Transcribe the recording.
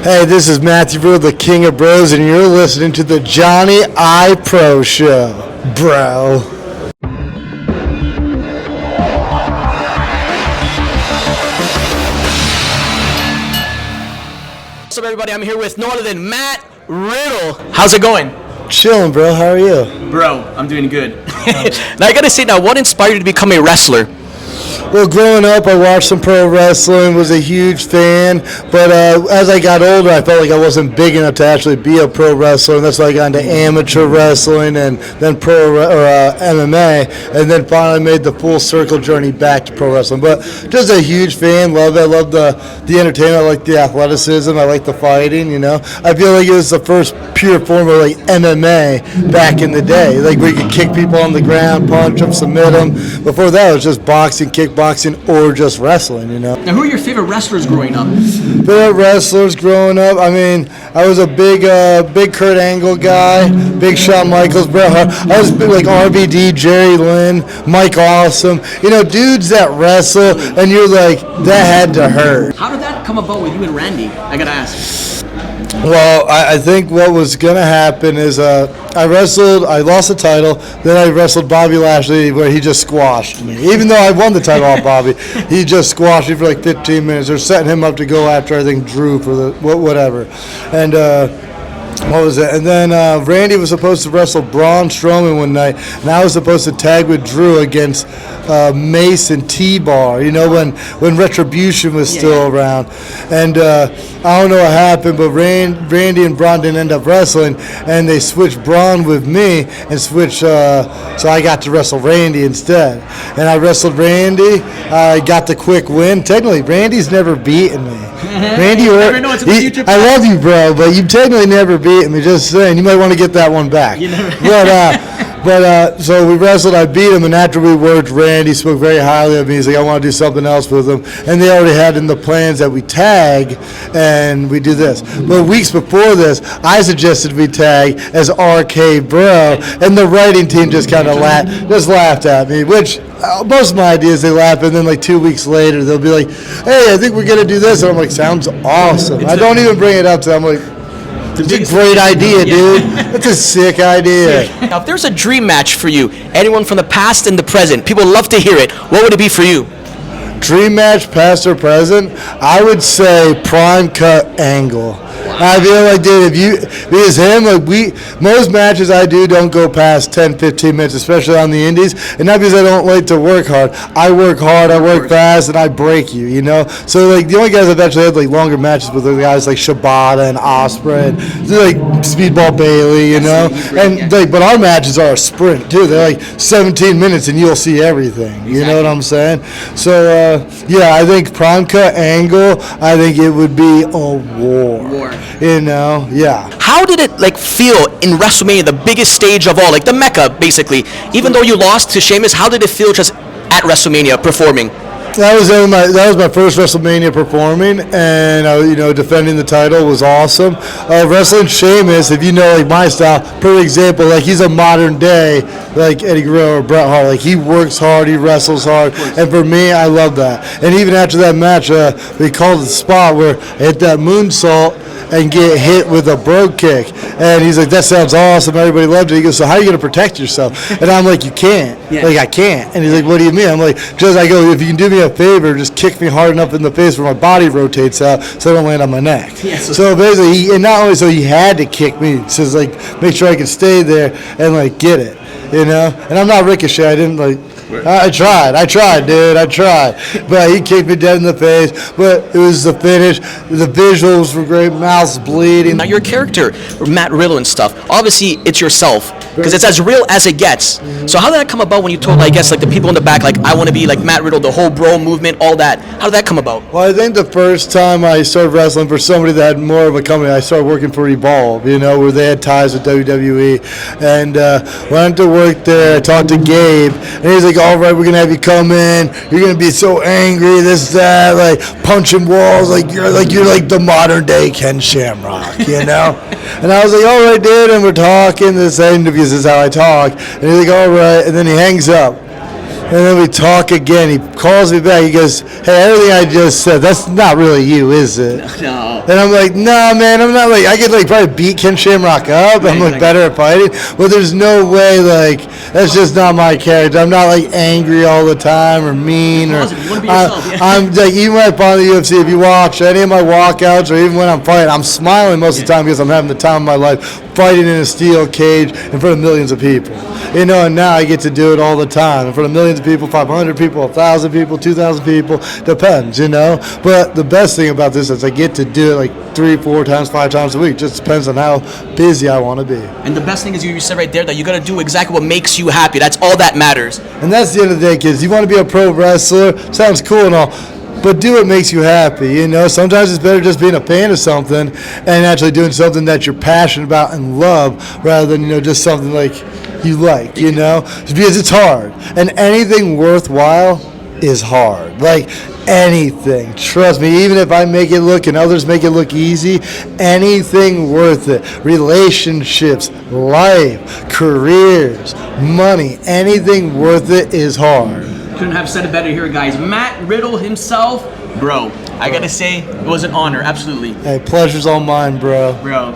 Hey, this is Matthew Riddle, the King of Bros, and you're listening to the Johnny I Pro Show, bro. What's up, everybody? I'm here with no other than Matt Riddle. How's it going? Chilling, bro. How are you? Bro, I'm doing good. Now, I gotta say, what inspired you to become a wrestler? Well, growing up, I watched some pro wrestling, was a huge fan, but as I got older, I felt like I wasn't big enough to actually be a pro wrestler, and that's why I got into amateur wrestling and then MMA, and then finally made the full circle journey back to pro wrestling. But just a huge fan, love it. I love the entertainment, I like the athleticism, I like the fighting, you know. I feel like it was the first pure form of like MMA back in the day, like where you could kick people on the ground, punch them, submit them. Before that, it was just boxing, kickboxing, or just wrestling, you know. Now, who are your favorite wrestlers growing up? Favorite wrestlers growing up? I mean, I was a big Kurt Angle guy, big Shawn Michaels, Bret Hart. I was big like RVD, Jerry Lynn, Mike Awesome. You know, dudes that wrestle, and you're like, that had to hurt. How did that come about with you and Randy? I gotta ask. Well, I think what was going to happen is I lost the title, then I wrestled Bobby Lashley where he just squashed me. Even though I won the title off Bobby, he just squashed me for like 15 minutes. They're setting him up to go after, I think, Drew for the whatever. And what was it? And then Randy was supposed to wrestle Braun Strowman one night, and I was supposed to tag with Drew against Mace and T-Bar, you know, when Retribution was still around. And I don't know what happened, but Randy and Braun didn't end up wrestling, and they switched Braun with me and switched, so I got to wrestle Randy instead. And I wrestled Randy. I got the quick win. Technically, Randy's never beaten me. Randy, I love you, bro, but you've technically never beaten me. Just saying, you might want to get that one back. But so we wrestled. I beat him, and after we worked, Randy spoke very highly of me. He's like, I want to do something else with him, and they already had in the plans that we tag and we do this. But weeks before this, I suggested we tag as RK Bro, and the writing team just kind of laughed at me, which most of my ideas they laugh, and then like 2 weeks later they'll be like, hey, I think we're gonna do this, and I'm like, sounds awesome. I don't even bring it up to them. I'm like, it's a great idea, dude. It's a sick idea. Now, if there's a dream match for you, anyone from the past and the present, people love to hear it, what would it be for you? Dream match, past or present? I would say Prime Cut Angle. I feel like, dude, because him, like most matches I do don't go past 10, 15 minutes, especially on the indies, and not because I don't like to work hard. I work hard, I work fast, and I break you, you know? So, like, the only guys I've actually had, like, longer matches with are the guys like Shibata and Ospreay and, like, Speedball Bailey, you know? And, like, but our matches are a sprint, too. They're, like, 17 minutes, and you'll see everything. You know what I'm saying? So, yeah, I think Prime Cut Angle, I think it would be a war. You know, yeah. How did it feel in WrestleMania, the biggest stage of all, like the Mecca, basically? Even though you lost to Sheamus, how did it feel just at WrestleMania performing? That was my first WrestleMania performing, and defending the title was awesome. Wrestling Sheamus, if you know like my style, perfect example. Like he's a modern day like Eddie Guerrero or Bret Hart. Like he works hard, he wrestles hard, and for me, I love that. And even after that match, we called the spot where I hit that moonsault and get hit with a brogue kick. And he's like, that sounds awesome. Everybody loved it. He goes, so how are you going to protect yourself? And I'm like, you can't. Like, I can't. And he's like, what do you mean? I'm like, if you can do me a favor, just kick me hard enough in the face where my body rotates out so I don't land on my neck. Yeah, so basically, not only so he had to kick me, so like, make sure I could stay there and, like, get it, you know? And I'm not Ricochet. I didn't, like, I tried, dude. But he kicked me dead in the face. But it was the finish. The visuals were great. Mouth's bleeding. Now, your character, Matt Riddle and stuff, obviously it's yourself because it's as real as it gets. Mm-hmm. So how did that come about when you told, I guess, like the people in the back, like, I want to be like Matt Riddle, the whole bro movement, all that? How did that come about? Well, I think the first time I started wrestling for somebody that had more of a company, I started working for Evolve, you know, where they had ties with WWE. And went to work there. I talked to Gabe, and he's like, all right, we're going to have you come in. You're going to be so angry, this, that, like punching walls. Like you're like the modern day Ken Shamrock, you know? And I was like, all right, dude. And we're talking this end because this is how I talk. And he's like, all right. And then he hangs up. And then we talk again. He calls me back. He goes, "Hey, everything I just said, that's not really you, is it?" No. And I'm like, "Nah, man, I'm not like, I could like probably beat Ken Shamrock up. I'm like better at fighting, but there's no way, like, that's just not my character. I'm not like angry all the time or mean or Positive. You wanna be yourself, yeah. I'm like, even when I fight in the UFC, if you watch any of my walkouts or even when I'm fighting, I'm smiling most of the time because I'm having the time of my life fighting in a steel cage in front of millions of people. You know, and now I get to do it all the time in front of millions of people, 500 people, 1,000 people, 2,000 people, depends, you know. But the best thing about this is I get to do it like 3, 4 times, 5 times a week. Just depends on how busy I want to be. And the best thing is you said right there that you got to do exactly what makes you happy. That's all that matters. And that's the end of the day, kids. You want to be a pro wrestler, sounds cool and all, but do what makes you happy, you know. Sometimes it's better just being a fan of something and actually doing something that you're passionate about and love rather than, you know, just something like you like, you know, because it's hard. And anything worthwhile is hard. Like anything, trust me, even if I make it look and others make it look easy, anything worth it, relationships, life, careers, money, anything worth it is hard. Couldn't have said it better here, guys. Matt Riddle himself, bro. I gotta say, it was an honor, absolutely. Hey, pleasure's all mine, bro. Bro.